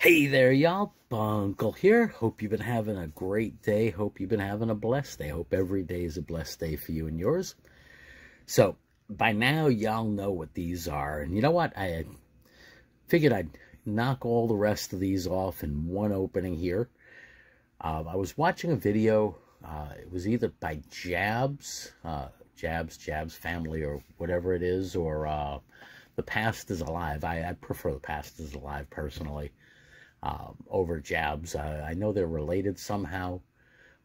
Hey there, y'all. Bunkle here. Hope you've been having a great day. Hope you've been having a blessed day. Hope every day is a blessed day for you and yours. So, by now, y'all know what these are. And you know what? I figured I'd knock all the rest of these off in one opening here. I was watching a video. It was either by Jabs Family, or whatever it is, or The Past is Alive. I prefer The Past is Alive, personally. Over Jabs. I know they're related somehow.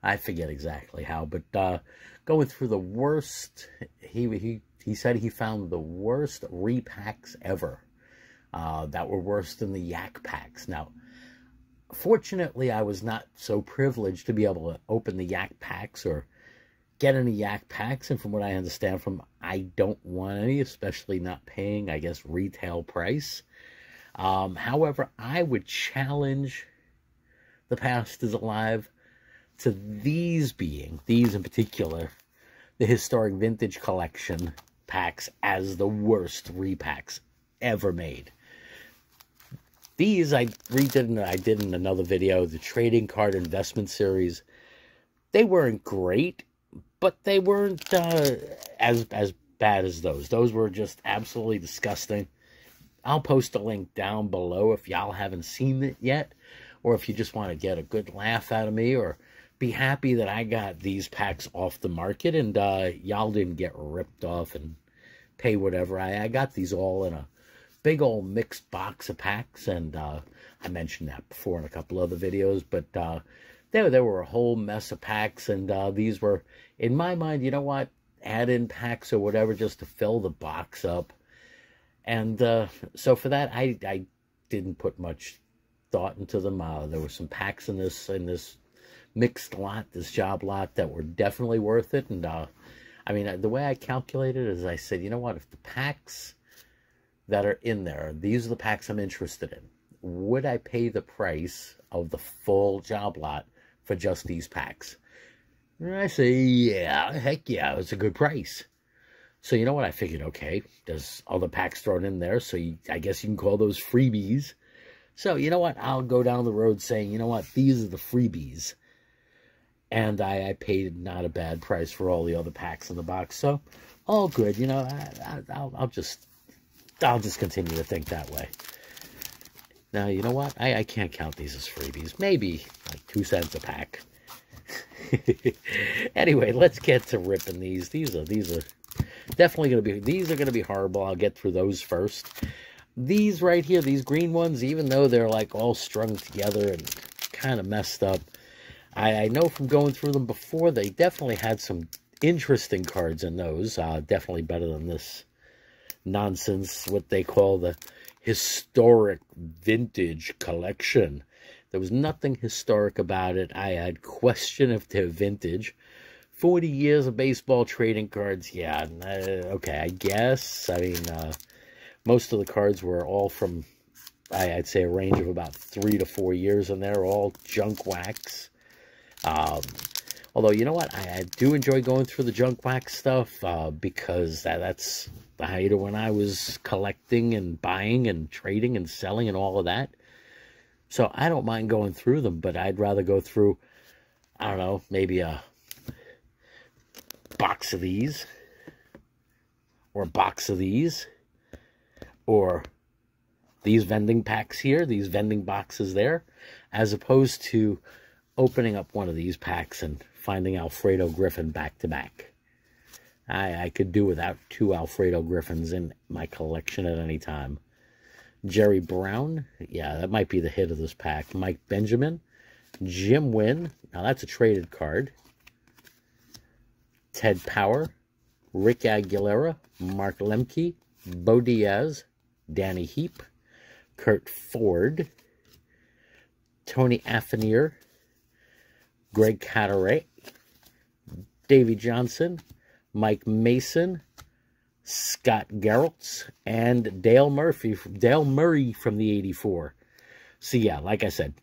I forget exactly how, but going through the worst, he said he found the worst repacks ever that were worse than the yak packs. Now, fortunately, I was not so privileged to be able to open the yak packs or get any yak packs, and from what I understand from, I don't want any, especially not paying, I guess, retail price. However, I would challenge The Past is Alive to these in particular, the Historic Vintage Collection packs, as the worst repacks ever made. These I did in another video, the Trading Card Investment Series. They weren't great, but they weren't as bad as those. Those were just absolutely disgusting. I'll post a link down below if y'all haven't seen it yet, or if you just want to get a good laugh out of me, or be happy that I got these packs off the market and y'all didn't get ripped off and pay whatever. I got these all in a big old mixed box of packs, and I mentioned that before in a couple other videos, but there were a whole mess of packs, and these were, in my mind, you know what, add-in packs or whatever just to fill the box up. And so for that, I didn't put much thought into them. There were some packs in this mixed lot, this job lot, that were definitely worth it. And I mean, the way I calculated it is, I said, you know what, if the packs that are in there, these are the packs I'm interested in, would I pay the price of the full job lot for just these packs? And I say, yeah, heck yeah, it's a good price. So you know what, I figured, okay, there's other packs thrown in there, so I guess you can call those freebies. So you know what, I'll go down the road saying, you know what, these are the freebies. And I paid not a bad price for all the other packs in the box, so all good. You know, I'll just continue to think that way. Now, you know what, I can't count these as freebies. Maybe like 2 cents a pack. Anyway, let's get to ripping these. These are definitely going to be, these are going to be horrible. I'll get through those first. These right here, these green ones, even though they're like all strung together and kind of messed up, I know from going through them before, they definitely had some interesting cards in those. Definitely better than this nonsense, what they call the Historic Vintage Collection. There was nothing historic about it. I had question if they're vintage. 40 years of baseball trading cards, yeah, okay, I guess. I mean, most of the cards were all from, I'd say, a range of about 3 to 4 years, and they're all junk wax. Although, you know what, I do enjoy going through the junk wax stuff, because that's the height of when I was collecting and buying and trading and selling and all of that. So I don't mind going through them, but I'd rather go through, I don't know, maybe a box of these, or a box of these, or these vending packs here, these vending boxes there, as opposed to opening up one of these packs and finding Alfredo Griffin back to back. I could do without 2 Alfredo Griffins in my collection at any time. Jerry Brown, yeah, that might be the hit of this pack. Mike Benjamin, Jim Wynn, now that's a traded card. Ted Power, Rick Aguilera, Mark Lemke, Bo Diaz, Danny Heap, Kurt Ford, Tony Afanier, Greg Carteret, Davey Johnson, Mike Mason, Scott Geraltz, and Dale Murray from the '84. So yeah, like I said,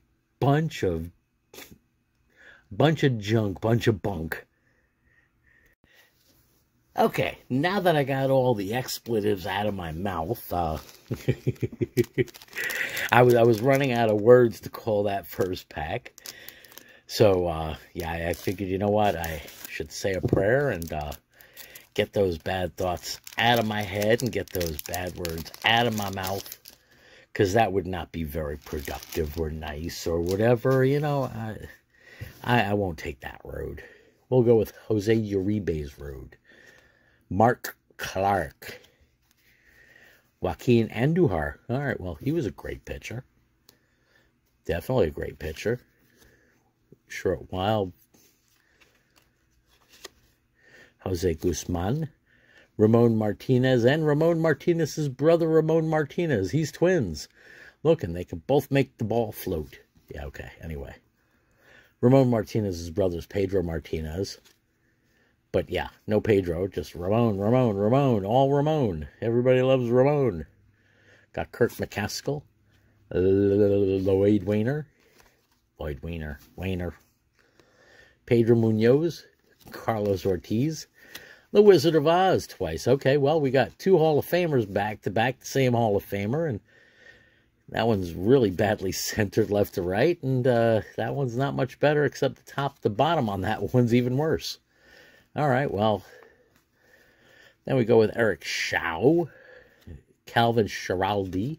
bunch of junk, bunch of bunk. Okay, now that I got all the expletives out of my mouth, I was running out of words to call that first pack. So, yeah, I figured, you know what, I should say a prayer and get those bad thoughts out of my head and get those bad words out of my mouth, because that would not be very productive or nice or whatever, you know. I won't take that road. We'll go with Jose Uribe's road. Mark Clark. Joaquin Andujar. All right, well, he was a great pitcher. Definitely a great pitcher. Short while. Jose Guzman. Ramon Martinez and Ramon Martinez's brother, Ramon Martinez. He's twins. Look, and they can both make the ball float. Yeah, okay, anyway. Ramon Martinez's brother is Pedro Martinez. But yeah, no Pedro, just Ramon, all Ramon. Everybody loves Ramon. Got Kirk McCaskill, Lloyd Wainer, Pedro Munoz, Carlos Ortiz, the Wizard of Oz twice. Okay, well, we got two Hall of Famers back-to-back, the same Hall of Famer, and that one's really badly centered left to right, and that one's not much better, except the top to bottom on that one's even worse. All right, well, then we go with Eric Shaw, Calvin Schiraldi,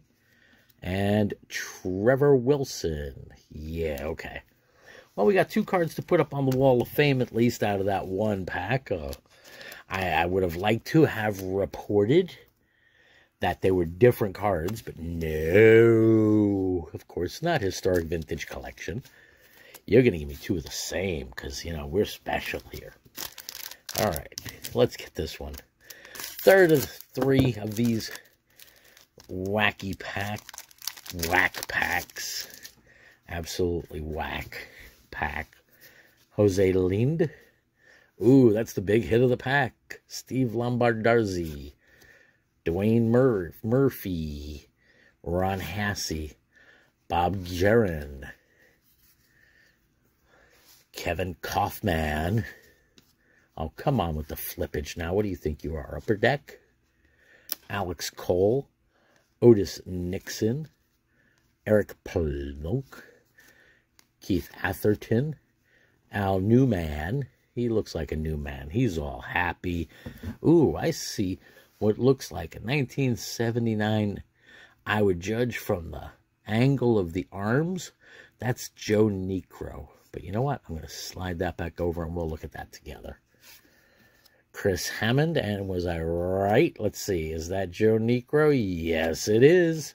and Trevor Wilson. Yeah, okay. Well, we got two cards to put up on the Wall of Fame, at least, out of that one pack. I would have liked to have reported that they were different cards, but no, of course not. Historic Vintage Collection. You're going to give me two of the same, because, you know, we're special here. All right, let's get this one. Third of three of these whack packs. Absolutely whack pack. Jose Lind. Ooh, that's the big hit of the pack. Steve Lombardarzi. Dwayne Murphy. Ron Hasse. Bob Guerin. Kevin Kaufman. Oh, come on with the flippage now. What do you think you are, Upper Deck? Alex Cole, Otis Nixon, Eric Plunk, Keith Atherton, Al Newman. He looks like a new man. He's all happy. Ooh, I see what looks like a 1979. I would judge from the angle of the arms. That's Joe Niekro. But you know what? I'm going to slide that back over and we'll look at that together. Chris Hammond, and was I right? Let's see, is that Joe Niekro? Yes, it is.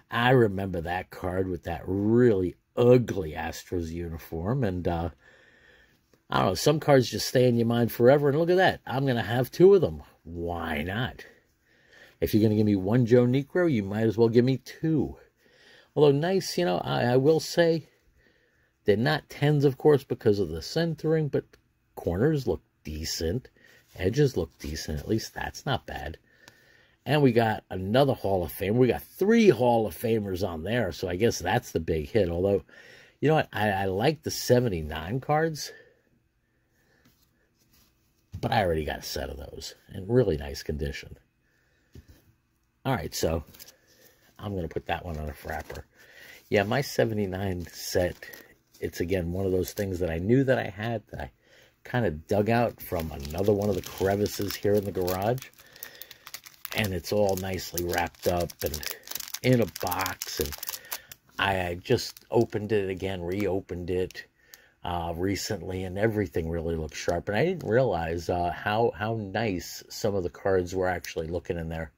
I remember that card with that really ugly Astros uniform, and I don't know, some cards just stay in your mind forever, and look at that. I'm going to have two of them. Why not? If you're going to give me one Joe Niekro, you might as well give me two. Although nice, you know, I will say, they're not 10s, of course, because of the centering, but corners look decent. Edges look decent. At least that's not bad. And we got another Hall of Fame. We got three Hall of Famers on there, so I guess that's the big hit. Although, you know what? I like the 79 cards, but I already got a set of those in really nice condition. All right, so I'm going to put that one on a frapper. Yeah, my 79 set, it's, again, one of those things that I knew that I had, that I kind of dug out from another one of the crevices here in the garage, and it's all nicely wrapped up and in a box, and I just opened it again, reopened it recently, and everything really looks sharp, and I didn't realize how nice some of the cards were actually looking in there.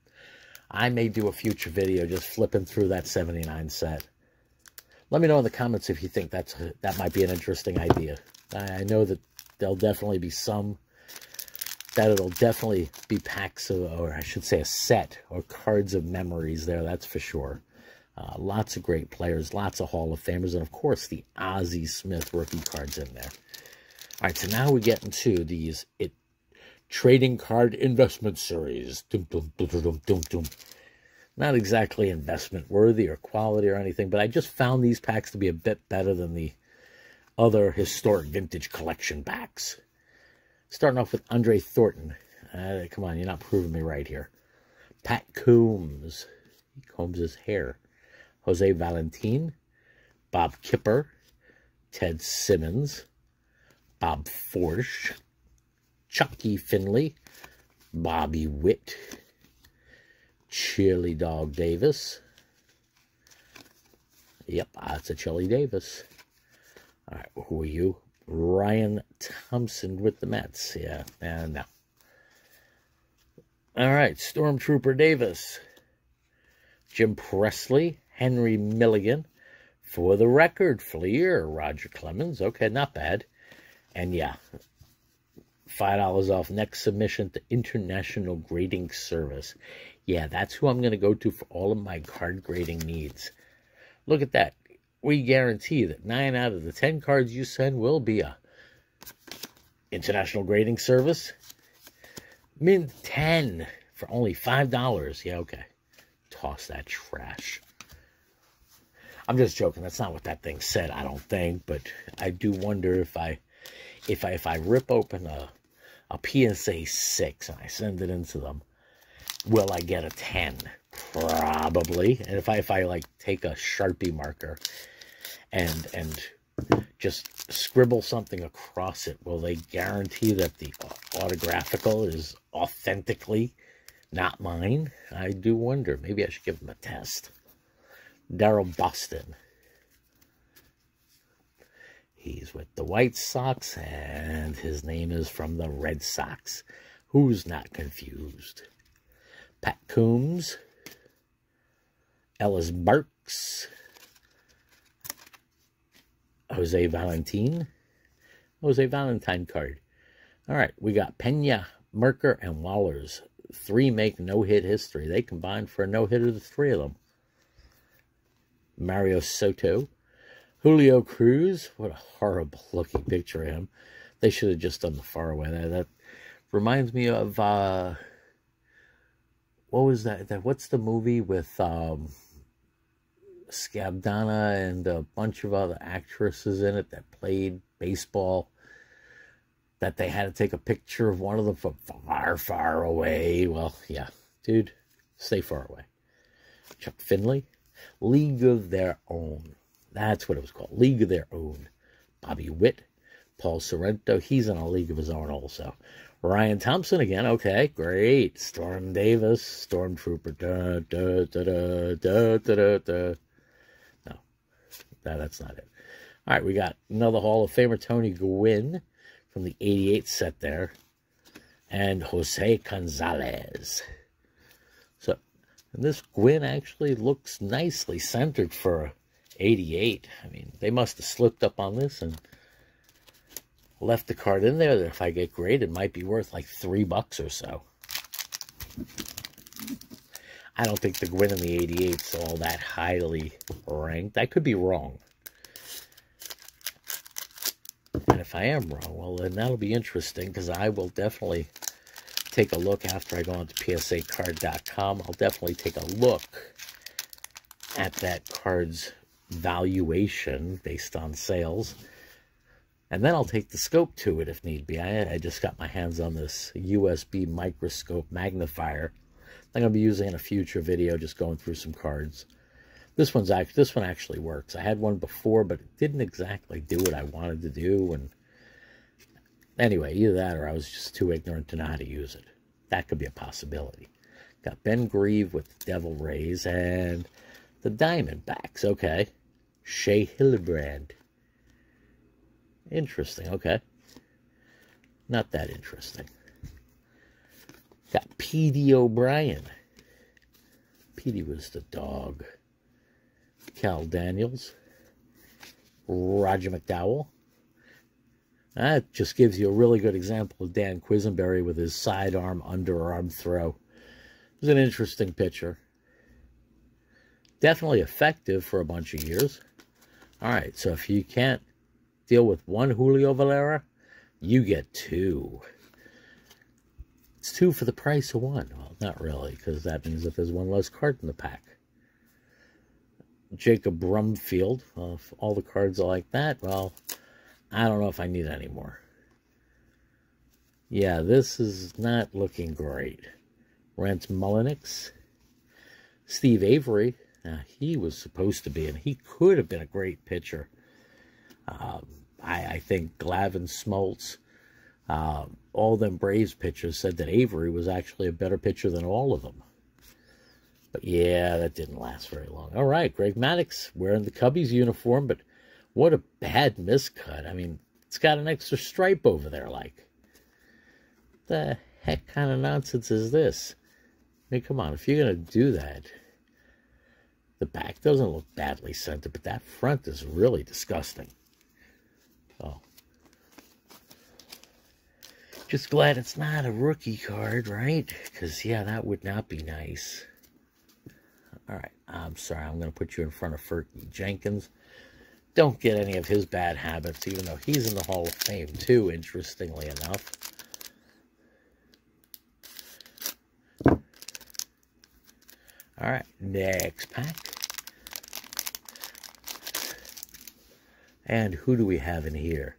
I may do a future video just flipping through that 79 set. Let me know in the comments if you think that might be an interesting idea. I know that there'll definitely be some that it'll definitely be packs of, or I should say a set or cards of memories there, that's for sure. Lots of great players, lots of Hall of Famers, and of course the Ozzie Smith rookie cards in there. All right, so now we get into these trading card investment series. Dum, dum, dum, dum, dum, dum. Not exactly investment worthy or quality or anything, but I just found these packs to be a bit better than the other historic vintage collection packs. Starting off with Andre Thornton. Come on, you're not proving me right here. Pat Coombs. He combs his hair. Jose Valentin. Bob Kipper. Ted Simmons. Bob Forsch. Chucky Finley. Bobby Witt. Chili Dog Davis. Yep, that's a Chili Davis. All right, who are you? Ryan Thompson with the Mets. Yeah, no. All right, Stormtrooper Davis. Jim Presley. Henry Milligan. For the record, Fleer. Roger Clemens. Okay, not bad. And yeah, $5 off next submission to International Grading Service. Yeah, that's who I'm going to go to for all of my card grading needs. Look at that. We guarantee that 9 out of the 10 cards you send will be a International Grading Service. Mint 10 for only $5. Yeah, okay. Toss that trash. I'm just joking. That's not what that thing said, I don't think. But I do wonder if I rip open a PSA 6 and I send it into them, will I get a 10? Probably. And if I like take a Sharpie marker and just scribble something across it, will they guarantee that the autographical is authentically not mine? I do wonder. Maybe I should give them a test. Darryl Boston. He's with the White Sox, and his name is from the Red Sox. Who's not confused? Pat Coombs. Ellis Burks. Jose Valentin. Jose Valentine card. All right, we got Pena, Merker, and Wallers. 3 make no-hit history. They combined for a no-hitter, the 3 of them. Mario Soto. Julio Cruz. What a horrible-looking picture of him. They should have just done the faraway. That reminds me of, what was that? What's the movie with Scabdana and a bunch of other actresses in it that played baseball, that they had to take a picture of one of them from far, far away? Well, yeah, dude, stay far away. Chuck Finley. League of Their Own. That's what it was called. League of Their Own. Bobby Witt. Paul Sorrento. He's in a league of his own also. Ryan Thompson again. Okay, great. Storm Davis. Stormtrooper. No, that's not it. All right, we got another Hall of Famer, Tony Gwynn, from the 88 set there. And Jose Gonzalez. So, and this Gwynn actually looks nicely centered for 88. I mean, they must have slipped up on this and left the card in there that if I get graded, it might be worth like $3 or so. I don't think the Gwynn in the 88 is all that highly ranked. I could be wrong. And if I am wrong, well, then that'll be interesting, because I will definitely take a look after I go onto psacard.com. I'll definitely take a look at that card's valuation based on sales. And then I'll take the scope to it if need be. I just got my hands on this USB microscope magnifier I'm going to be using in a future video, just going through some cards. This one actually works. I had one before, but it didn't exactly do what I wanted to do. And anyway, either that or I was just too ignorant to know how to use it. That could be a possibility. Got Ben Grieve with the Devil Rays and the Diamondbacks. Okay. Shea Hildebrand. Interesting. Okay. Not that interesting. Got P.D. O'Brien. P.D. was the dog. Cal Daniels. Roger McDowell. That just gives you a really good example of Dan Quisenberry with his sidearm, underarm throw. It was an interesting pitcher. Definitely effective for a bunch of years. All right, so if you can't deal with one Julio Valera, you get 2. It's 2 for the price of 1. Well, not really, because that means that there's 1 less card in the pack. Jacob Brumfield. Well, if all the cards are like that, well, I don't know if I need any more. Yeah, this is not looking great. Rance Mullenix. Steve Avery. Now, he was supposed to be, and he could have been a great pitcher. I think Glavin Smoltz, all them Braves pitchers said that Avery was actually a better pitcher than all of them. But yeah, that didn't last very long. All right, Greg Maddux wearing the Cubbies uniform, but what a bad miscut. I mean, it's got an extra stripe over there, like. The heck kind of nonsense is this? I mean, come on, if you're going to do that, the back doesn't look badly centered, but that front is really disgusting. Oh. Just glad it's not a rookie card, right? Because, yeah, that would not be nice. All right, I'm sorry, I'm going to put you in front of Fergie Jenkins. Don't get any of his bad habits, even though he's in the Hall of Fame, too, interestingly enough. All right, next pack. And who do we have in here?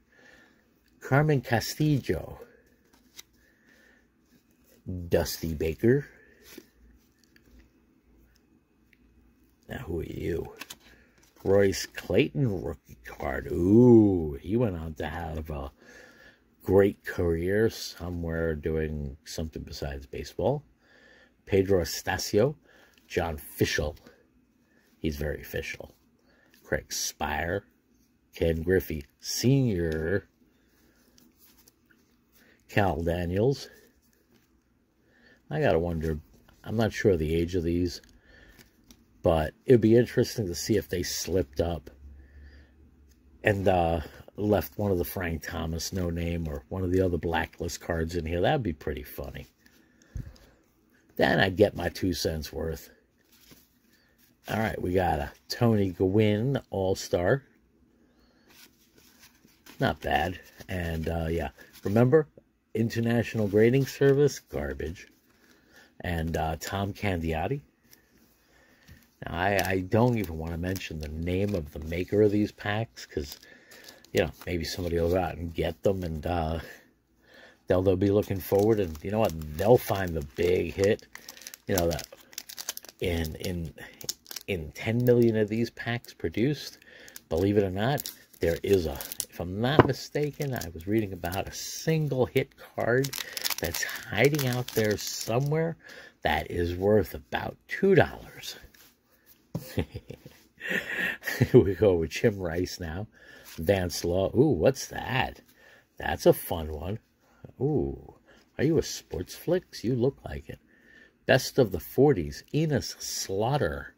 Carmen Castillo. Dusty Baker. Now, who are you? Royce Clayton rookie card. Ooh, he went on to have a great career somewhere doing something besides baseball. Pedro Estacio. John Fishel. He's very official. Craig Spire. Ken Griffey Sr. Cal Daniels. I gotta wonder, I'm not sure of the age of these, but it'd be interesting to see if they slipped up and left one of the Frank Thomas no name or one of the other blacklist cards in here. That'd be pretty funny. Then I'd get my 2 cents worth. All right, we got a Tony Gwynn All-Star. Not bad. And, yeah, remember, International Grading Service, garbage. And Tom Candiotti. Now, I don't even want to mention the name of the maker of these packs because, you know, maybe somebody will go out and get them and they'll be looking forward. And you know what? They'll find the big hit. You know, that in 10 million of these packs produced, believe it or not, there is a, if I'm not mistaken, I was reading about a single hit card that's hiding out there somewhere that is worth about $2. Here we go with Jim Rice now. Vance Law. Ooh, what's that? That's a fun one. Ooh, are you a sports flicks? You look like it. Best of the 40s. Enos Slaughter.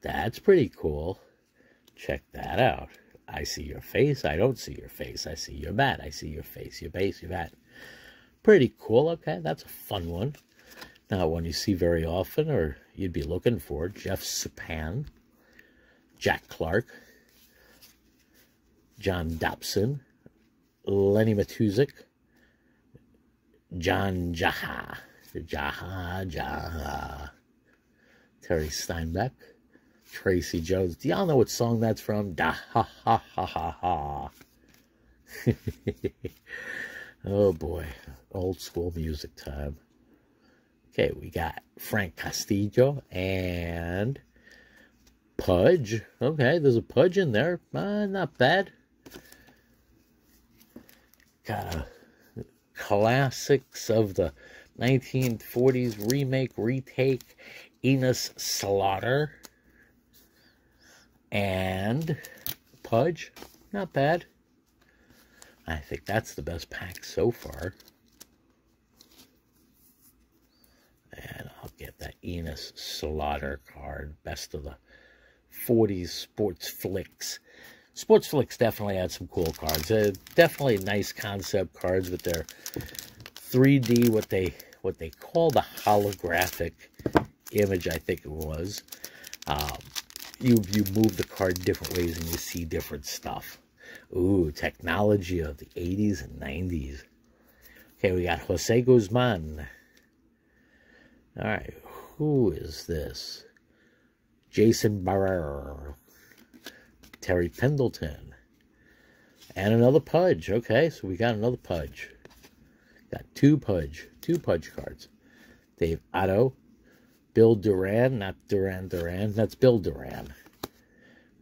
That's pretty cool. Check that out. I see your face. I don't see your face. I see your bat. I see your face. Your base. Your bat. Pretty cool. Okay, that's a fun one. Not one you see very often or you'd be looking for. Jeff Sapan. Jack Clark. John Dobson. Lenny Matuzik. John Jaha. Jaha. Terry Steinbeck. Tracy Jones. Do y'all know what song that's from? Da ha ha ha ha ha. Oh boy. Old school music time. Okay, we got Frank Castillo and Pudge. Okay, there's a Pudge in there. Not bad. Got classics of the 1940s remake, retake, Enos Slaughter. And Pudge, not bad. I think that's the best pack so far. And I'll get that Enos Slaughter card. Best of the 40s Sports Flicks. Sports Flicks definitely had some cool cards. Definitely nice concept cards with their 3D, what they call the holographic image, I think it was. You move the card different ways and you see different stuff. Ooh, technology of the 80s and 90s. Okay, we got Jose Guzman. All right, who is this? Jason Barrera. Terry Pendleton. And another Pudge. Okay, so we got another Pudge. Got two Pudge cards. Dave Otto, Bill Duran, not Duran Duran, that's Bill Duran.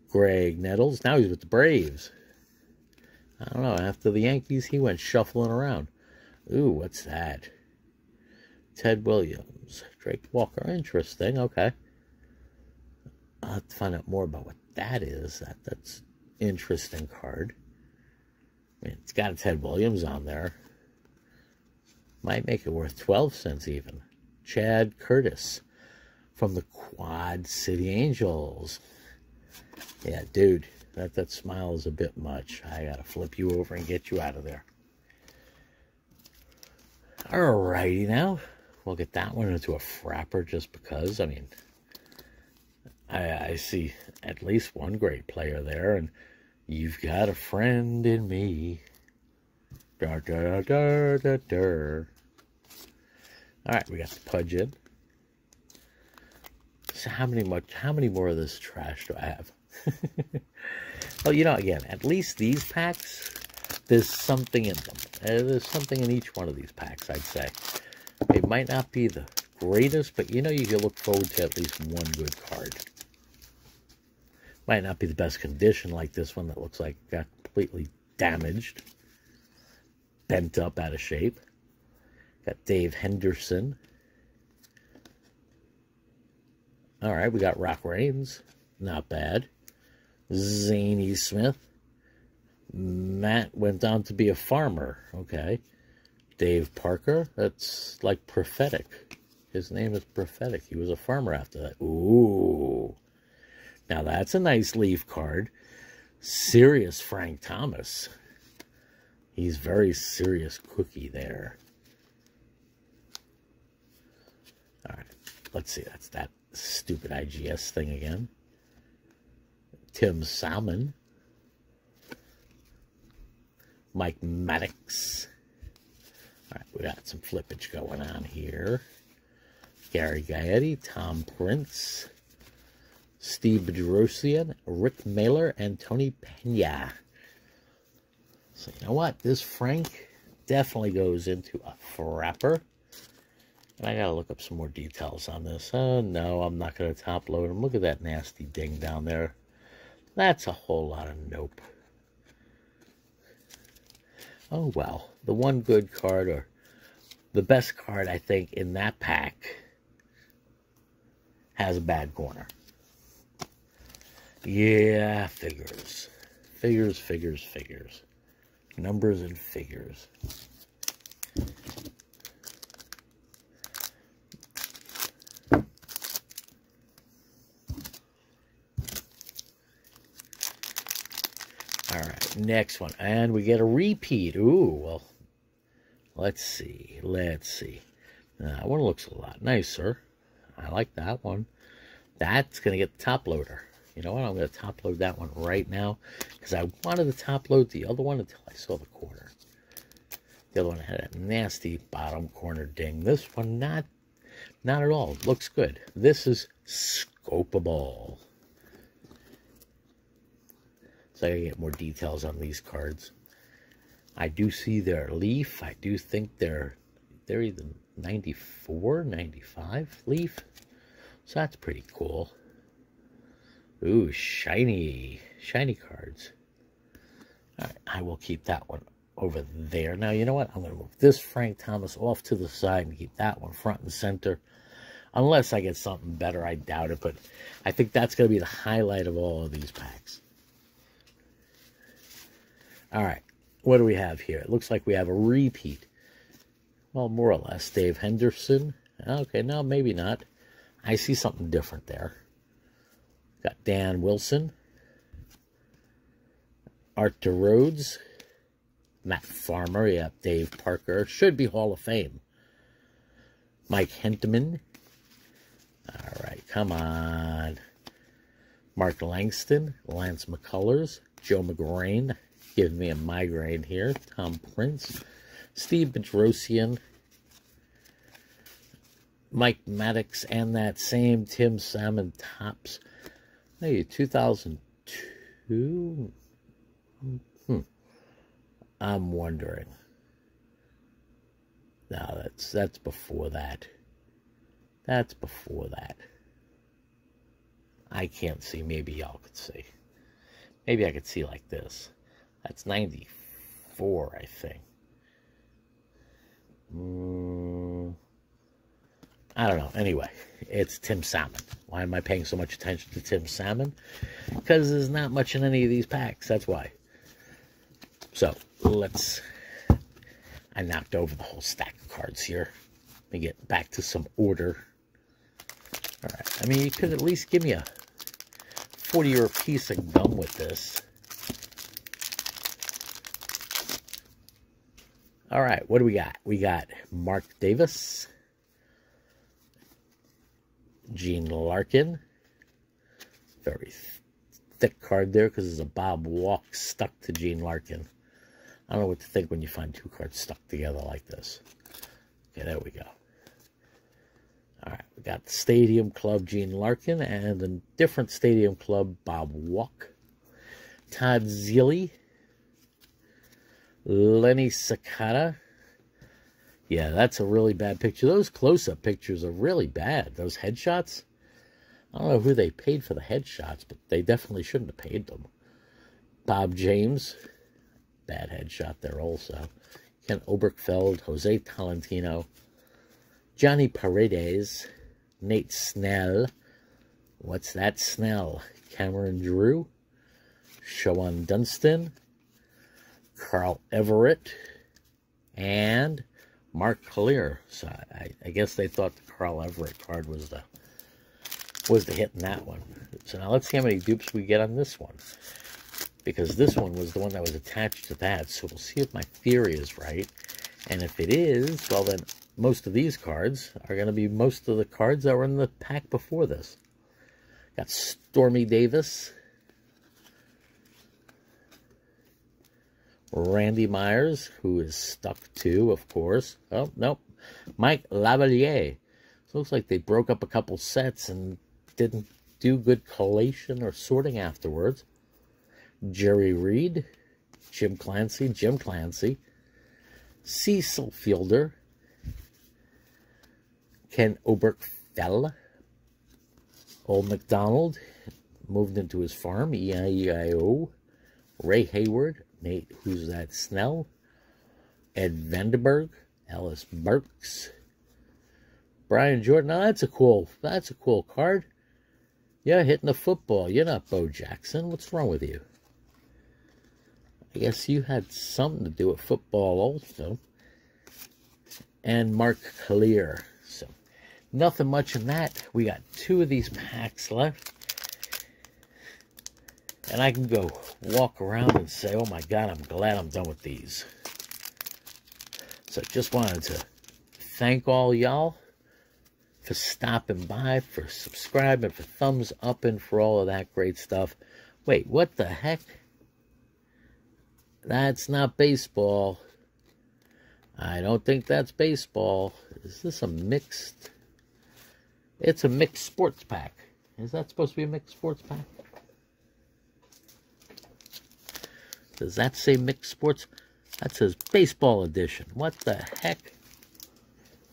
Greg Nettles, now he's with the Braves. I don't know, after the Yankees, he went shuffling around. Ooh, what's that? Ted Williams, Drake Walker, interesting, okay. I'll have to find out more about what that is. That's an interesting card. I mean, it's got a Ted Williams on there. Might make it worth 12 cents even. Chad Curtis from the Quad City Angels. Yeah, dude, that smile is a bit much. I gotta flip you over and get you out of there. Alrighty now. We'll get that one into a frapper just because. I mean, I see at least one great player there, and you've got a friend in me. Da, da, da, da, da. All right, we got the Pudge in. So how many more of this trash do I have? Well, you know, again, at least these packs, there's something in them. There's something in each one of these packs, I'd say. They might not be the greatest, but you know you can look forward to at least one good card. Might not be the best condition like this one that looks like it got completely damaged. Bent up, out of shape. Got Dave Henderson. All right, we got Rock Reigns. Not bad. Zany Smith. Matt went on to be a farmer. Okay. Dave Parker. That's like prophetic. His name is prophetic. He was a farmer after that. Ooh. Now that's a nice leaf card. Serious Frank Thomas. He's very serious cookie there. All right. Let's see. That's that stupid IGS thing again. Tim Salmon. Mike Maddox. All right, we got some flippage going on here. Gary Gaetti, Tom Prince, Steve Bedrosian, Rick Mailer, and Tony Pena. So you know what? This Frank definitely goes into a frapper. And I gotta look up some more details on this. Oh no, I'm not gonna top load him. Look at that nasty ding down there. That's a whole lot of nope. Oh well, the one good card, or the best card I think in that pack, has a bad corner. Yeah, figures. Figures, figures, figures. Numbers and figures. All right, next one. And we get a repeat. Ooh, well, let's see. Let's see. That one looks a lot nicer. I like that one. That's going to get the top loader. You know what? I'm going to top load that one right now because I wanted to top load the other one until I saw the corner. The other one had a nasty bottom corner ding. This one, not at all. It looks good. This is scopeable. So I gotta get more details on these cards. I do see their leaf. I do think they're either 94, 95 leaf. So that's pretty cool. Ooh, shiny cards. All right, I will keep that one over there. Now, you know what? I'm going to move this Frank Thomas off to the side and keep that one front and center. Unless I get something better, I doubt it. But I think that's going to be the highlight of all of these packs. All right, what do we have here? It looks like we have a repeat. Well, more or less. Dave Henderson. Okay, no, maybe not. I see something different there. Got Dan Wilson. Arthur Rhodes. Matt Farmer. Yep, Dave Parker. Should be Hall of Fame. Mike Henteman. All right, come on. Mark Langston. Lance McCullers. Joe McGrain. Giving me a migraine here. Tom Prince. Steve Bedrosian. Mike Maddox. And that same Tim Salmon Tops. Hey, 2002? I'm wondering. No, that's before that. That's before that. I can't see. Maybe y'all could see. Maybe I could see like this. That's 94, I think. I don't know. Anyway, it's Tim Salmon. Why am I paying so much attention to Tim Salmon? Because there's not much in any of these packs. That's why. So, I knocked over the whole stack of cards here. Let me get back to some order. All right. I mean, you could at least give me a 40 or a piece of gum with this. All right. What do we got? We got Mark Davis. Gene Larkin. Very thick card there because there's a Bob Walk stuck to Gene Larkin. I don't know what to think when you find two cards stuck together like this. Okay, there we go. All right, we got the Stadium Club Gene Larkin and a different Stadium Club Bob Walk. Todd Zeile. Lenny Sakata. Yeah, that's a really bad picture. Those close-up pictures are really bad. Those headshots. I don't know who they paid for the headshots, but they definitely shouldn't have paid them. Bob James. Bad headshot there also. Ken Oberkfeld. Jose Tolentino. Johnny Paredes. Nate Snell. What's that Snell? Cameron Drew. Shawan Dunston. Carl Everett. And Mark Collier. So I guess they thought the Carl Everett card was the hit in that one. So now let's see how many dupes we get on this one. Because this one was the one that was attached to that. So we'll see if my theory is right. And if it is, well then most of these cards are going to be most of the cards that were in the pack before this. Got Stormy Davis. Randy Myers, who is stuck too, of course. Oh, nope. Mike Lavalier. So it looks like they broke up a couple sets and didn't do good collation or sorting afterwards. Jerry Reed. Jim Clancy. Cecil Fielder. Ken Oberkfell. Old McDonald. Moved into his farm. E-I-E-I-O. Ray Hayward. Nate, who's that? Snell. Ed Vandenberg. Ellis Burks. Brian Jordan. Now that's a cool card. Yeah, hitting the football. You're not Bo Jackson. What's wrong with you? I guess you had something to do with football also. And Mark Collier. So, nothing much in that. We got 2 of these packs left. And I can go walk around and say, oh my God, I'm glad I'm done with these. So just wanted to thank all y'all for stopping by, for subscribing, for thumbs up, and for all of that great stuff. Wait, what the heck? That's not baseball. I don't think that's baseball. Is this a mixed? It's a mixed sports pack. Is that supposed to be a mixed sports pack? Does that say mixed sports? That says baseball edition. What the heck?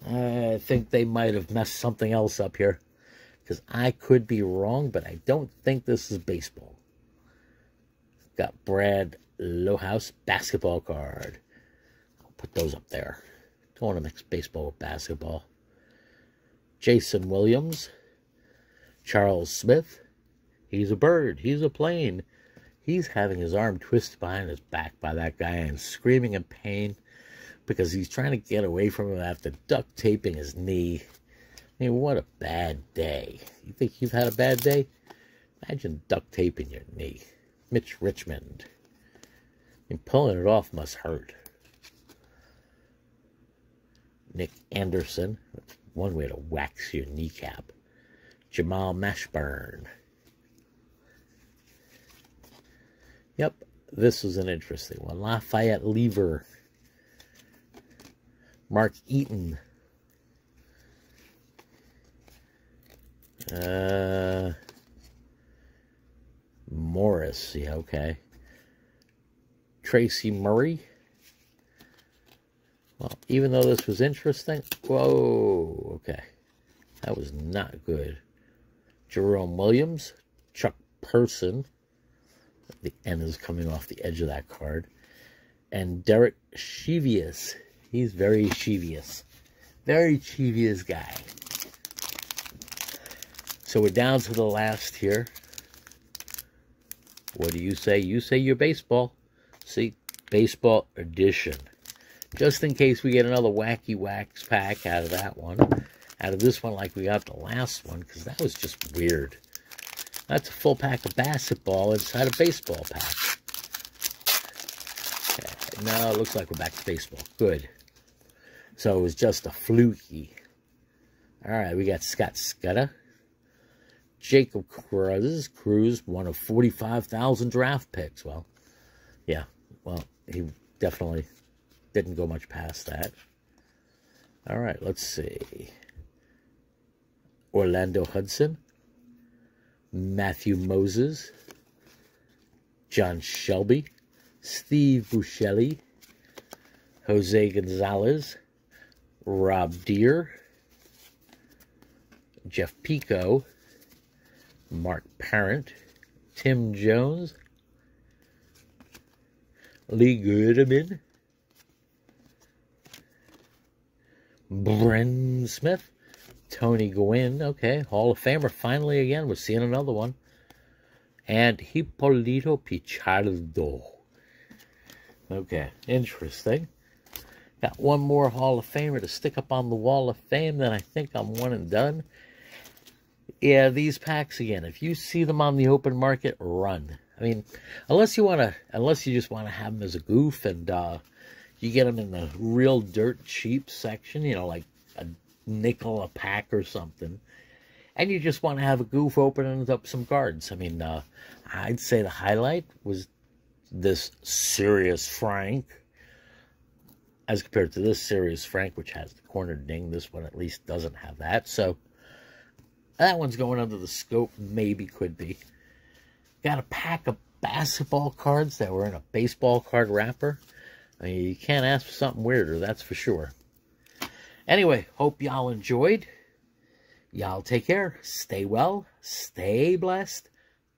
I think they might have messed something else up here. Because I could be wrong, but I don't think this is baseball. Got Brad Lohaus basketball card. I'll put those up there. Don't want to mix baseball with basketball. Jason Williams. Charles Smith. He's a bird. He's a plane. He's having his arm twisted behind his back by that guy and screaming in pain because he's trying to get away from him after duct taping his knee. I mean, what a bad day. You think you've had a bad day? Imagine duct taping your knee. Mitch Richmond. I mean, pulling it off must hurt. Nick Anderson. That's one way to wax your kneecap. Jamal Mashburn. Yep, this was an interesting one. Lafayette Lever. Mark Eaton. Morris, yeah, okay. Tracy Murray. Well, even though this was interesting, whoa, okay. That was not good. Jerome Williams, Chuck Person. The N is coming off the edge of that card. And Derek Chevius. He's very Chevius. Very Chevius guy. So we're down to the last here. What do you say? You say your baseball. See, baseball edition. Just in case we get another wacky wax pack out of that one. Out of this one like we got the last one, because that was just weird. That's a full pack of basketball inside a baseball pack. Okay, now it looks like we're back to baseball. Good. So it was just a fluky. All right, we got Scott Scudder. Jacob Cruz, one of 45,000 draft picks. Well, yeah, well, he definitely didn't go much past that. All right, let's see. Orlando Hudson, Matthew Moses, John Shelby, Steve Buscemi, Jose Gonzalez, Rob Deere, Jeff Pico, Mark Parent, Tim Jones, Lee Goodman, Bren Smith, Tony Gwynn, okay, Hall of Famer, finally again, we're seeing another one, and Hippolito Pichardo. Okay, interesting. Got one more Hall of Famer to stick up on the wall of fame, then I think I'm one and done. Yeah, these packs again, if you see them on the open market, run. I mean, unless you just want to have them as a goof and you get them in the real dirt cheap section, you know, like a nickel a pack or something, and you just want to have a goof opening up some cards. I mean, I'd say the highlight was this Sirius Frank as compared to this Sirius Frank, which has the corner ding. This one at least doesn't have that, so that one's going under the scope, maybe could be. Got a pack of basketball cards that were in a baseball card wrapper. I mean, you can't ask for something weirder, that's for sure. Anyway, hope y'all enjoyed. Y'all take care. Stay well. Stay blessed.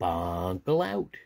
Bunkle out.